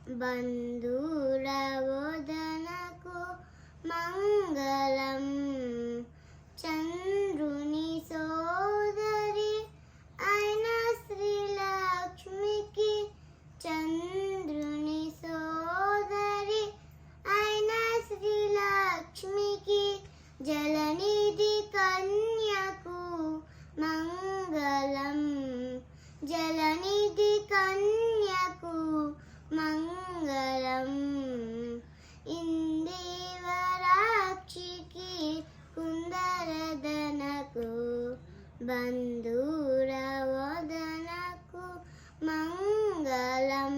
బంధురవదనకు మంగళం. చంద్రుని సోదరి అయిన శ్రీలక్ష్మికి, చంద్రుని సోదరి అయిన శ్రీలక్ష్మికి, జలనిధి కన్యకు మంగళం. జలనిధి కన్యకు మంగళం. ఇందివరాక్షికి కుందరదనకు బంధురవదనకు మంగళం.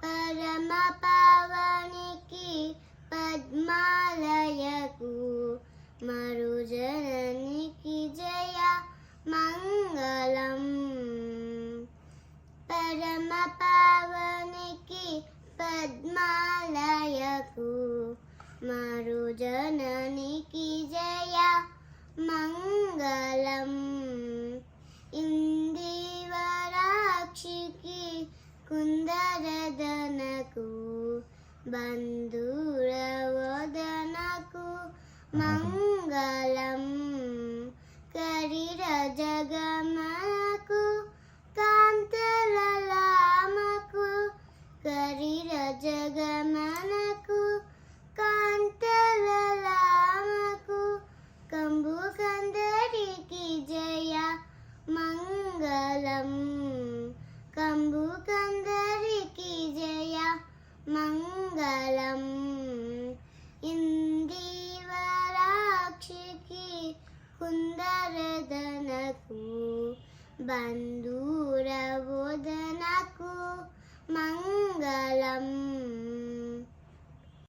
పరమ పావనికి పద్మాలయకు మరుజననికి జయ మంగళం. పరమ పావనికి పద్మాలయకు మరుజననికి జయ మంగళం. ఇందివరాక్షికి కుందరదనకు బంధురవదనకు మంగళం. కరిరజగమకు కాంతలలామకు, కరిరజగమనకు కాంతలలామకు, కంబుకందరికి జయ మంగళం. కంబుకందరికి జయ మంగళం. ఇందివరాక్షికి కుందరదనకు బంధురవదనకు మంగళం.